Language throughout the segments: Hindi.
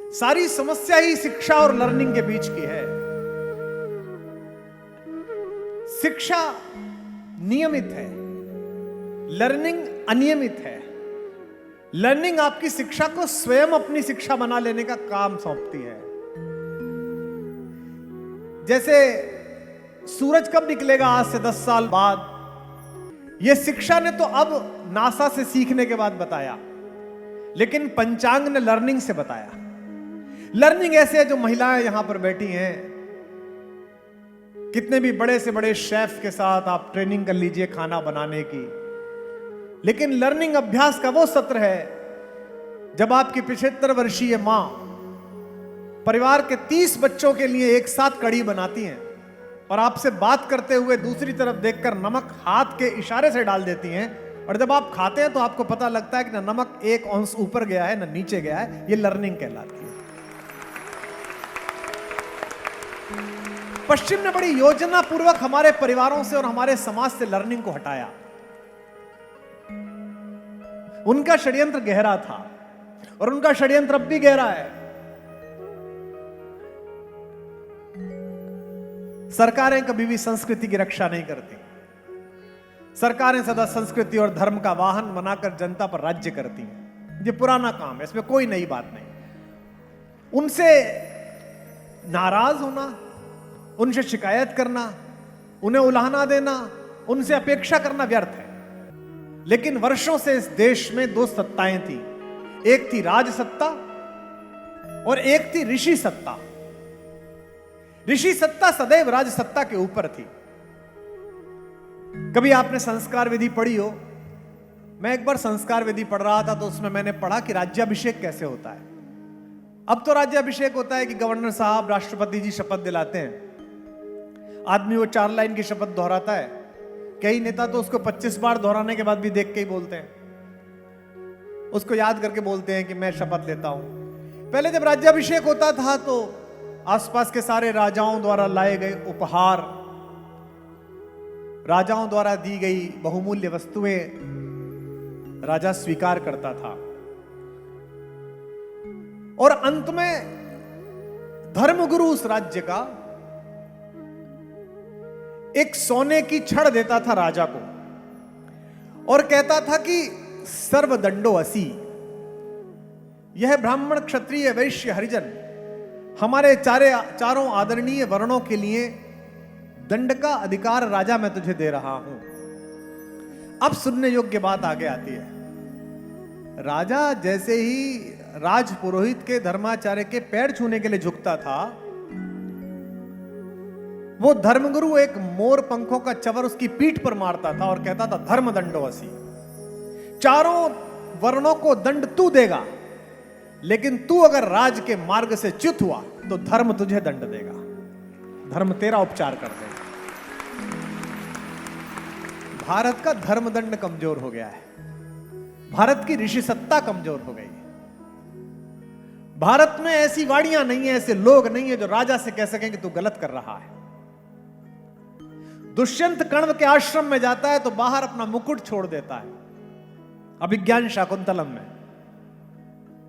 सारी समस्या ही शिक्षा और लर्निंग के बीच की है। शिक्षा नियमित है, लर्निंग अनियमित है। लर्निंग आपकी शिक्षा को स्वयं अपनी शिक्षा बना लेने का काम सौंपती है। जैसे सूरज कब निकलेगा आज से 10 साल बाद, यह शिक्षा ने तो अब नासा से सीखने के बाद बताया, लेकिन पंचांग ने लर्निंग से बताया। लर्निंग ऐसे है, जो महिलाएं यहां पर बैठी हैं, कितने भी बड़े से बड़े शेफ के साथ आप ट्रेनिंग कर लीजिए खाना बनाने की, लेकिन लर्निंग अभ्यास का वो सत्र है जब आपकी 75 वर्षीय मां परिवार के 30 बच्चों के लिए एक साथ कड़ी बनाती हैं और आपसे बात करते हुए दूसरी तरफ देखकर नमक हाथ के इशारे से डाल देती हैं, और जब आप खाते हैं तो आपको पता लगता है कि ना नमक 1 अंश ऊपर गया है ना नीचे गया है। ये लर्निंग कहलाती है। पश्चिम ने बड़ी योजना पूर्वक हमारे परिवारों से और हमारे समाज से लर्निंग को हटाया। उनका षड्यंत्र गहरा था और उनका षड्यंत्र अब भी गहरा है। सरकारें कभी भी संस्कृति की रक्षा नहीं करती। सरकारें सदा संस्कृति और धर्म का वाहन बनाकर जनता पर राज्य करती हैं। ये पुराना काम है, इसमें कोई नई बात नहीं। उनसे नाराज होना, उनसे शिकायत करना, उन्हें उलाहना देना, उनसे अपेक्षा करना व्यर्थ है। लेकिन वर्षों से इस देश में 2 सत्ताएं थी, एक थी राज सत्ता और एक थी ऋषि सत्ता। ऋषि सत्ता सदैव राज सत्ता के ऊपर थी। कभी आपने संस्कार विधि पढ़ी हो? मैं एक बार संस्कार विधि पढ़ रहा था तो उसमें मैंने पढ़ा कि राज्याभिषेक कैसे होता है। अब तो राज्याभिषेक होता है कि गवर्नर साहब, राष्ट्रपति जी शपथ दिलाते हैं, आदमी वो 4 लाइन की शपथ दोहराता है। कई नेता तो उसको 25 बार दोहराने के बाद भी देख के ही बोलते हैं, उसको याद करके बोलते हैं कि मैं शपथ लेता हूं। पहले जब राज्याभिषेक होता था तो आसपास के सारे राजाओं द्वारा लाए गए उपहार, राजाओं द्वारा दी गई बहुमूल्य वस्तुएं राजा स्वीकार करता था, और अंत में धर्मगुरु उस राज्य का एक सोने की छड़ देता था राजा को और कहता था कि सर्वदंडो असि। यह ब्राह्मण, क्षत्रिय, वैश्य, हरिजन, हमारे चारों आदरणीय वर्णों के लिए दंड का अधिकार राजा मैं तुझे दे रहा हूं। अब सुनने योग्य बात आगे आती है। राजा जैसे ही राजपुरोहित के, धर्माचार्य के पैर छूने के लिए झुकता था, वो धर्मगुरु एक मोर पंखों का चवर उसकी पीठ पर मारता था और कहता था धर्म दंडो असि। चारों वर्णों को दंड तू देगा, लेकिन तू अगर राज के मार्ग से च्युत हुआ तो धर्म तुझे दंड देगा, धर्म तेरा उपचार कर देगा। भारत का धर्मदंड कमजोर हो गया है, भारत की ऋषि सत्ता कमजोर हो गई। भारत में ऐसी वाणियां नहीं है, ऐसे लोग नहीं है जो राजा से कह सकें कि तू गलत कर रहा है। दुष्यंत कण्व के आश्रम में जाता है तो बाहर अपना मुकुट छोड़ देता है। अभिज्ञान शाकुंतलम में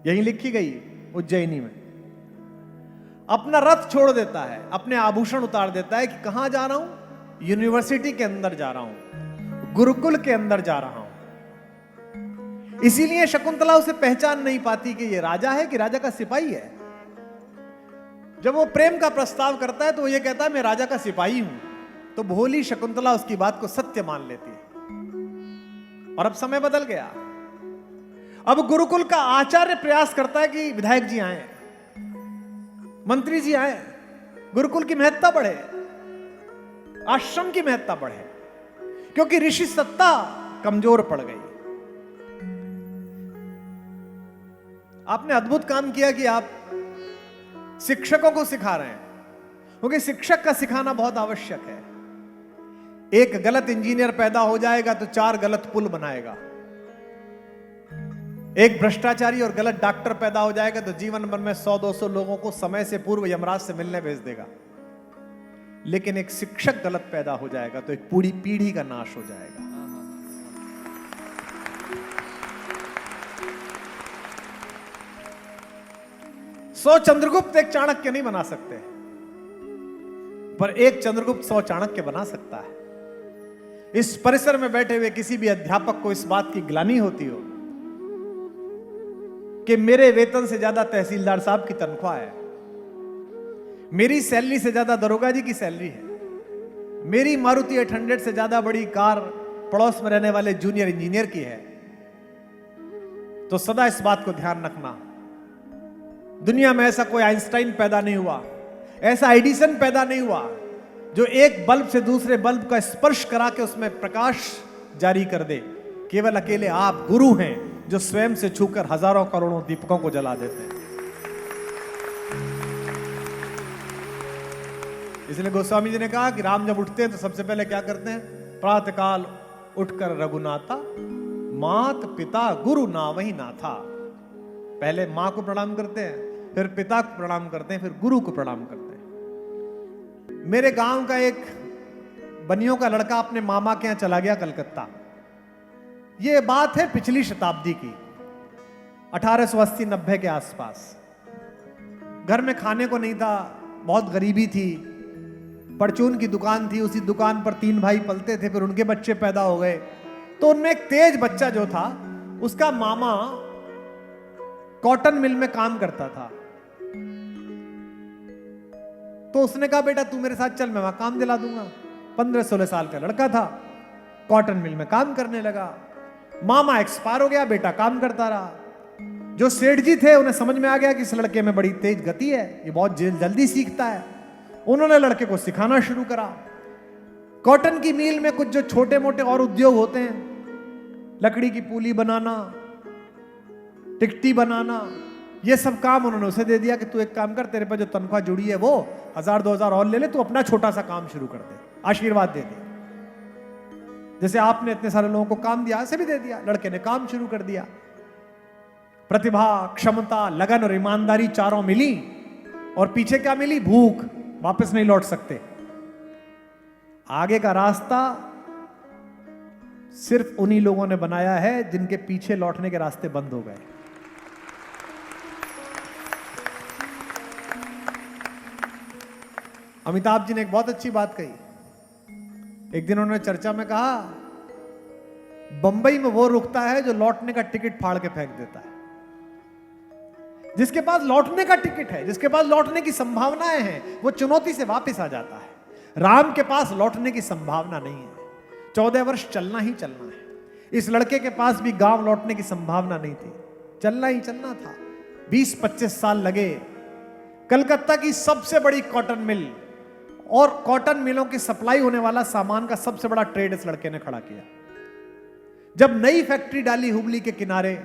यही लिखी गई, उज्जैनी में। अपना रथ छोड़ देता है, अपने आभूषण उतार देता है कि कहां जा रहा हूं? यूनिवर्सिटी के अंदर जा रहा हूं, गुरुकुल के अंदर जा रहा हूं। इसीलिए शकुंतला उसे पहचान नहीं पाती कि यह राजा है कि राजा का सिपाही है। जब वो प्रेम का प्रस्ताव करता है तो वो ये कहता है मैं राजा का सिपाही हूं, तो भोली शकुंतला उसकी बात को सत्य मान लेती है। और अब समय बदल गया। अब गुरुकुल का आचार्य प्रयास करता है कि विधायक जी आए, मंत्री जी आए, गुरुकुल की महत्ता बढ़े, आश्रम की महत्ता बढ़े, क्योंकि ऋषि सत्ता कमजोर पड़ गई। आपने अद्भुत काम किया कि आप शिक्षकों को सिखा रहे हैं, क्योंकि शिक्षक का सिखाना बहुत आवश्यक है। एक गलत इंजीनियर पैदा हो जाएगा तो 4 गलत पुल बनाएगा। एक भ्रष्टाचारी और गलत डॉक्टर पैदा हो जाएगा तो जीवन भर में 100-200 लोगों को समय से पूर्व यमराज से मिलने भेज देगा। लेकिन एक शिक्षक गलत पैदा हो जाएगा तो एक पूरी पीढ़ी का नाश हो जाएगा। 100 चंद्रगुप्त एक चाणक्य नहीं बना सकते, पर एक चंद्रगुप्त 100 चाणक्य बना सकता है। इस परिसर में बैठे हुए किसी भी अध्यापक को इस बात की ग्लानि होती हो कि मेरे वेतन से ज्यादा तहसीलदार साहब की तनख्वाह है, मेरी सैलरी से ज्यादा दरोगा जी की सैलरी है, मेरी मारुति 800 से ज्यादा बड़ी कार पड़ोस में रहने वाले जूनियर इंजीनियर की है। तो सदा इस बात को ध्यान रखना, दुनिया में ऐसा कोई आइंस्टाइन पैदा नहीं हुआ, ऐसा एडिसन पैदा नहीं हुआ जो एक बल्ब से दूसरे बल्ब का स्पर्श करा के उसमें प्रकाश जारी कर दे। केवल अकेले आप गुरु हैं जो स्वयं से छूकर हजारों करोड़ों दीपकों को जला देते हैं। इसलिए गोस्वामी जी ने कहा कि राम जब उठते हैं तो सबसे पहले क्या करते हैं? प्रातःकाल उठकर रघुनाथा, मात पिता गुरु ना वही नाथा। पहले मां को प्रणाम करते हैं, फिर पिता को प्रणाम करते हैं, फिर गुरु को प्रणाम करते हैं। मेरे गांव का एक बनियों का लड़का अपने मामा के यहां चला गया कलकत्ता। यह बात है पिछली शताब्दी की, 1880-90 के आसपास। घर में खाने को नहीं था, बहुत गरीबी थी, परचून की दुकान थी, उसी दुकान पर 3 भाई पलते थे, फिर उनके बच्चे पैदा हो गए। तो उनमें एक तेज बच्चा जो था, उसका मामा कॉटन मिल में काम करता था। तो उसने कहा बेटा तू मेरे साथ चल, मैं वहां काम दिला दूंगा। 15-16 साल का लड़का था, कॉटन मिल में काम करने लगा। मामा एक्सपायर हो गया, बेटा काम करता रहा। जो सेठ जी थे उन्हें समझ में आ गया कि इस लड़के में बड़ी तेज गति है, ये बहुत जल्दी सीखता है। उन्होंने लड़के को सिखाना शुरू करा। कॉटन की मिल में कुछ जो छोटे मोटे और उद्योग होते हैं, लकड़ी की पुली बनाना, टिकटी बनाना, ये सब काम उन्होंने उसे दे दिया कि तू एक काम कर, तेरे पर जो तनख्वाह जुड़ी है वो 1000-2000 और ले ले, तू अपना छोटा सा काम शुरू कर दे, आशीर्वाद दे दे। जैसे आपने इतने सारे लोगों को काम दिया, ऐसे भी दे दिया। लड़के ने काम शुरू कर दिया। प्रतिभा, क्षमता, लगन और ईमानदारी चारों मिली, और पीछे क्या मिली? भूख। वापस नहीं लौट सकते। आगे का रास्ता सिर्फ उन्हीं लोगों ने बनाया है जिनके पीछे लौटने के रास्ते बंद हो गए। अमिताभ जी ने एक बहुत अच्छी बात कही। एक दिन उन्होंने चर्चा में कहा, बंबई में वो रुकता है जो लौटने का टिकट फाड़ के फेंक देता है। जिसके पास लौटने का टिकट है, जिसके पास लौटने की संभावनाएं हैं, वो चुनौती से वापस आ जाता है। राम के पास लौटने की संभावना नहीं है, 14 वर्ष चलना ही चलना है। इस लड़के के पास भी गांव लौटने की संभावना नहीं थी, चलना ही चलना था। 20-25 साल लगे। कलकत्ता की सबसे बड़ी कॉटन मिल और कॉटन मिलों की सप्लाई होने वाला सामान का सबसे बड़ा ट्रेड इस लड़के ने खड़ा किया। जब नई फैक्ट्री डाली हुबली के किनारे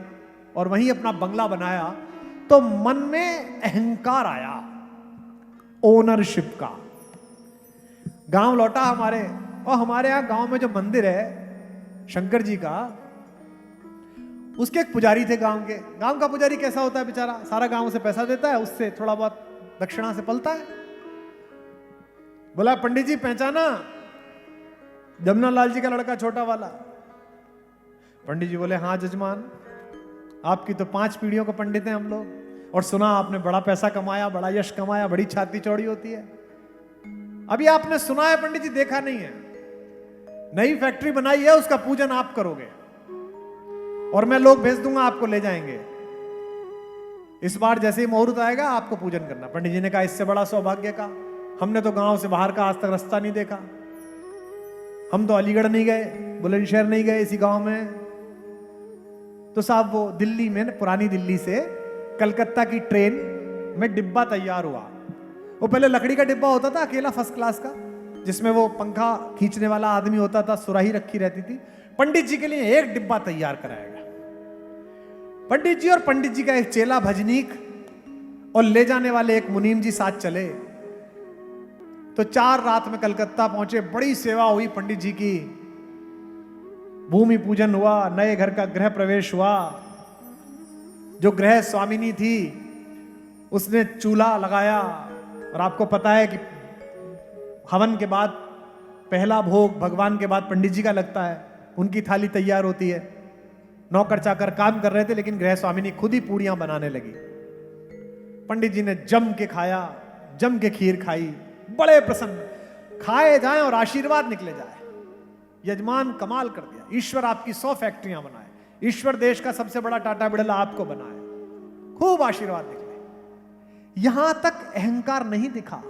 और वहीं अपना बंगला बनाया, तो मन में अहंकार आया ओनरशिप का। गांव लौटा हमारे, और हमारे यहां गांव में जो मंदिर है शंकर जी का, उसके एक पुजारी थे गांव के। गांव का पुजारी कैसा होता है बेचारा? सारा गांव से पैसा देता है, उससे थोड़ा बहुत दक्षिणा से पलता है। बोला पंडित जी पहचाना, जमुना लाल जी का लड़का छोटा वाला। पंडित जी बोले हाँ जजमान, आपकी तो 5 पीढ़ियों का पंडित हैं हम लोग, और सुना आपने बड़ा पैसा कमाया, बड़ा यश कमाया, बड़ी छाती चौड़ी होती है। अभी आपने सुना है पंडित जी, देखा नहीं है। नई फैक्ट्री बनाई है, उसका पूजन आप करोगे और मैं लोग भेज दूंगा, आपको ले जाएंगे। इस बार जैसे ही मुहूर्त आएगा आपको पूजन करना। पंडित जी ने कहा इससे बड़ा सौभाग्य का, हमने तो गांव से बाहर का आज तक रास्ता नहीं देखा। हम तो अलीगढ़ नहीं गए, बुलंदशहर नहीं गए, इसी गांव में। तो साहब वो दिल्ली में, पुरानी दिल्ली से कलकत्ता की ट्रेन में डिब्बा तैयार हुआ। वो पहले लकड़ी का डिब्बा होता था अकेला, फर्स्ट क्लास का, जिसमें वो पंखा खींचने वाला आदमी होता था, सुराही रखी रहती थी। पंडित जी के लिए एक डिब्बा तैयार कराया गया। पंडित जी और पंडित जी का एक चेला भजनीक और ले जाने वाले एक मुनीम जी साथ चले। तो 4 रात में कलकत्ता पहुंचे। बड़ी सेवा हुई पंडित जी की, भूमि पूजन हुआ, नए घर का गृह प्रवेश हुआ। जो गृह स्वामिनी थी उसने चूल्हा लगाया, और आपको पता है कि हवन के बाद पहला भोग भगवान के बाद पंडित जी का लगता है। उनकी थाली तैयार होती है। नौकर चाकर काम कर रहे थे, लेकिन गृह स्वामिनी खुद ही पूड़ियां बनाने लगी। पंडित जी ने जम के खाया, जम के खीर खाई, बड़े प्रसन्न, खाए जाएं और आशीर्वाद निकले जाए। यजमान कमाल कर दिया, ईश्वर आपकी 100 फैक्ट्रियां बनाए, ईश्वर देश का सबसे बड़ा टाटा बिड़ला आपको बनाए, खूब आशीर्वाद निकले। यहां तक अहंकार नहीं दिखा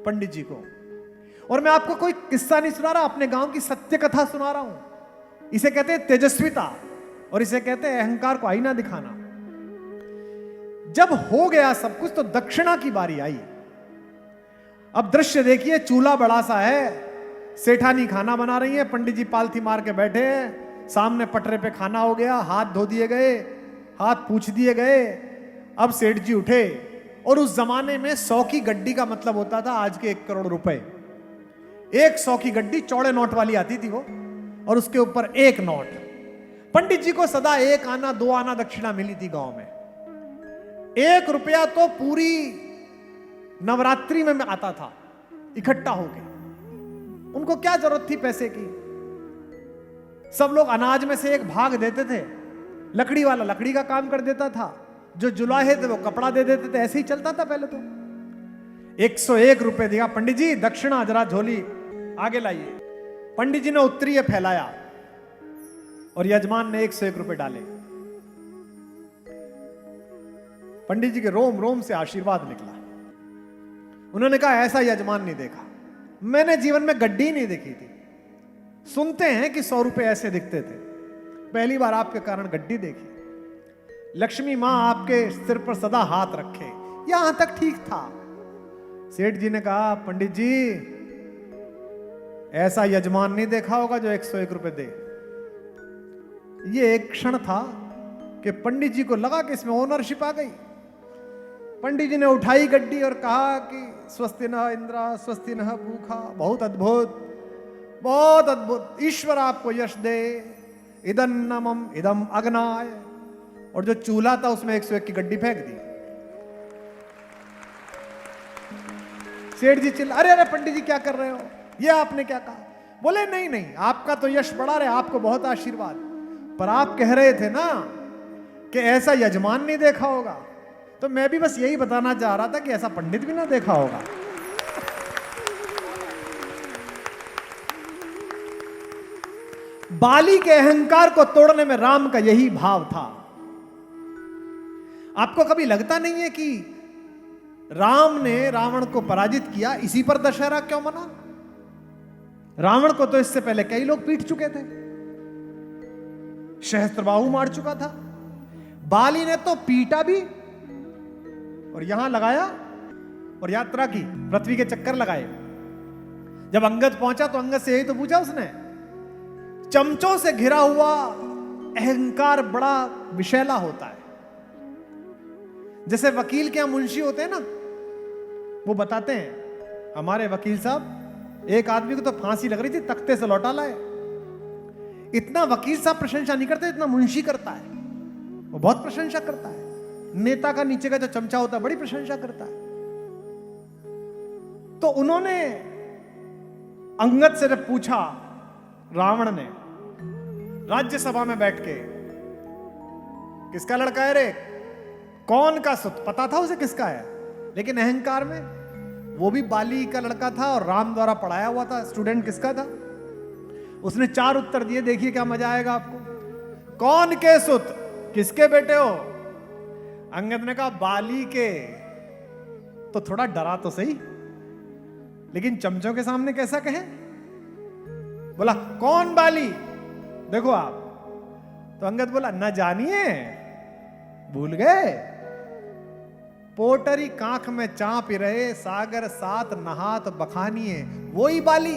पंडित जी को। और मैं आपको कोई किस्सा नहीं सुना रहा, अपने गांव की सत्य कथा सुना रहा हूं। इसे कहते हैं तेजस्विता और इसे कहते हैं अहंकार को आईना दिखाना। जब हो गया सब कुछ तो दक्षिणा की बारी आई। अब दृश्य देखिए, चूल्हा बड़ा सा है, सेठानी खाना बना रही है, पंडित जी पालथी मार के बैठे हैं, सामने पटरे पे खाना हो गया, हाथ धो दिए गए, हाथ पूछ दिए गए। अब सेठ जी उठे और उस जमाने में 100 की गड्डी का मतलब होता था आज के 1 करोड़ रुपए। 100 की गड्डी चौड़े नोट वाली आती थी वो, और उसके ऊपर 1 नोट। पंडित जी को सदा 1 आना 2 आना दक्षिणा मिली थी गांव में। 1 रुपया तो पूरी नवरात्रि में आता था इकट्ठा होके। उनको क्या जरूरत थी पैसे की? सब लोग अनाज में से एक भाग देते थे, लकड़ी वाला लकड़ी का काम कर देता था, जो जुलाहे थे वो कपड़ा दे देते थे, ऐसे ही चलता था पहले तो। 101 रुपए दिया, पंडित जी दक्षिणा जरा झोली आगे लाइए। पंडित जी ने उत्तरीय फैलाया और यजमान ने 101 रुपए डाले। पंडित जी के रोम रोम से आशीर्वाद निकला। उन्होंने कहा ऐसा यजमान नहीं देखा, मैंने जीवन में गड्डी नहीं देखी थी। सुनते हैं कि 100 रुपए ऐसे दिखते थे, पहली बार आपके कारण गड्डी देखी। लक्ष्मी मां आपके सिर पर सदा हाथ रखे, यहां तक ठीक था। सेठ जी ने कहा पंडित जी ऐसा यजमान नहीं देखा होगा जो 101 रुपए दे। ये एक क्षण था कि पंडित जी को लगा कि इसमें ओनरशिप आ गई। पंडित जी ने उठाई गड्डी और कहा कि स्वस्ति न इंद्रा स्वस्ति न भूखा। बहुत अद्भुत, बहुत अद्भुत, ईश्वर आपको यश दे। इदन्नमम इदम अग्नाय। और जो चूल्हा था उसमें 101 की गड्डी फेंक दी। सेठ जी चिल्ला, अरे अरे पंडित जी क्या कर रहे हो, ये आपने क्या कहा? बोले नहीं नहीं, आपका तो यश बढ़ा रहे, आपको बहुत आशीर्वाद, पर आप कह रहे थे ना कि ऐसा यजमान नहीं देखा होगा, तो मैं भी बस यही बताना चाह रहा था कि ऐसा पंडित भी ना देखा होगा। बाली के अहंकार को तोड़ने में राम का यही भाव था। आपको कभी लगता नहीं है कि राम ने रावण को पराजित किया, इसी पर दशहरा क्यों मना? रावण को तो इससे पहले कई लोग पीट चुके थे, सहस्त्रबाहु मार चुका था। बाली ने तो पीटा भी और यहां लगाया और यात्रा की, पृथ्वी के चक्कर लगाए। जब अंगद पहुंचा तो अंगद से यही तो पूछा उसने। चमचों से घिरा हुआ अहंकार बड़ा विषैला होता है। जैसे वकील के यहां मुंशी होते हैं ना, वो बताते हैं हमारे वकील साहब एक आदमी को तो फांसी लग रही थी, तख्ते से लौटा लाए। इतना वकील साहब प्रशंसा नहीं करते, इतना मुंशी करता है। वो बहुत प्रशंसा करता है। नेता का नीचे का जो चमचा होता है बड़ी प्रशंसा करता है। तो उन्होंने अंगद से जब पूछा, रावण ने राज्यसभा में बैठ के, किसका लड़का है रे, कौन का सुत, पता था उसे किसका है, लेकिन अहंकार में वो भी बाली का लड़का था और राम द्वारा पढ़ाया हुआ था, स्टूडेंट किसका था। उसने 4 उत्तर दिए, देखिए क्या मजा आएगा आपको। कौन के सुत, किसके बेटे हो? अंगद ने कहा बाली के। तो थोड़ा डरा तो सही, लेकिन चमचों के सामने कैसा कहे? बोला कौन बाली, देखो आप। तो अंगद बोला न जानिए, भूल गए। पोटरी कांख में चाप रहे, सागर सात नहात बखानिए। वही बाली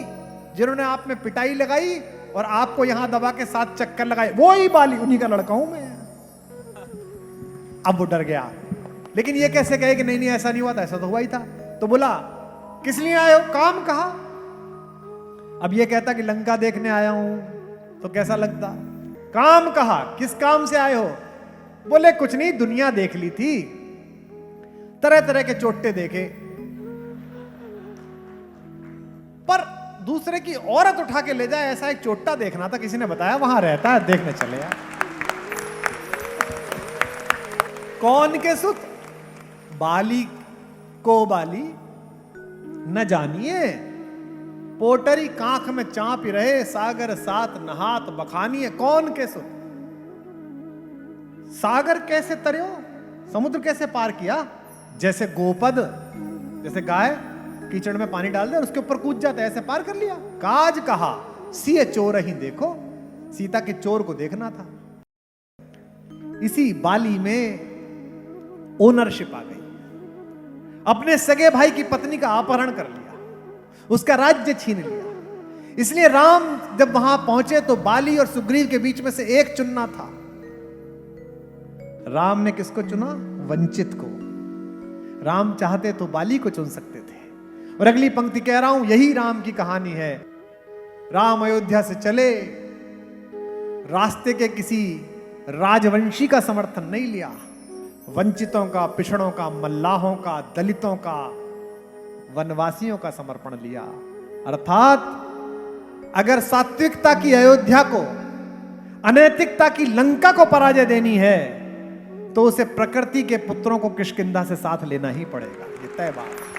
जिन्होंने आप में पिटाई लगाई और आपको यहां दबा के 7 चक्कर लगाए, वही बाली, उन्हीं का लड़का हूं मैं। अब वो डर गया, लेकिन ये कैसे कहे कि नहीं नहीं ऐसा नहीं हुआ था, ऐसा तो हुआ ही था। तो बोला किस लिए आए हो, काम कहा। अब ये कहता कि लंका देखने आया हूं, तो कैसा लगता। काम कहा, किस काम से आए हो? बोले कुछ नहीं, दुनिया देख ली थी, तरह तरह के चोटे देखे, पर दूसरे की औरत उठा के ले जाए ऐसा एक चोटा देखना था, किसी ने बताया वहां रहता है, देखने चले यार। कौन के सुत, बाली को बाली न जानिए, पोटरी कांख में चाप रहे, सागर साथ नहात बखानिए। कौन के सुत, सागर कैसे तरियो, समुद्र कैसे पार किया? जैसे गोपद, जैसे गाय कीचड़ में पानी डाल दे और उसके ऊपर कूद जाता है, ऐसे पार कर लिया। काज कहा सिए चोर ही देखो, सीता के चोर को देखना था। इसी बाली में ओनरशिप आ गई, अपने सगे भाई की पत्नी का अपहरण कर लिया, उसका राज्य छीन लिया। इसलिए राम जब वहां पहुंचे तो बाली और सुग्रीव के बीच में से एक चुनना था। राम ने किसको चुना? वंचित को। राम चाहते तो बाली को चुन सकते थे। और अगली पंक्ति कह रहा हूं, यही राम की कहानी है। राम अयोध्या से चले, रास्ते के किसी राजवंशी का समर्थन नहीं लिया, वंचितों का, पिछड़ों का, मल्लाहों का, दलितों का, वनवासियों का समर्पण लिया। अर्थात अगर सात्विकता की अयोध्या को, अनैतिकता की लंका को पराजय देनी है तो उसे प्रकृति के पुत्रों को किष्किंधा से साथ लेना ही पड़ेगा। ये तय बात है।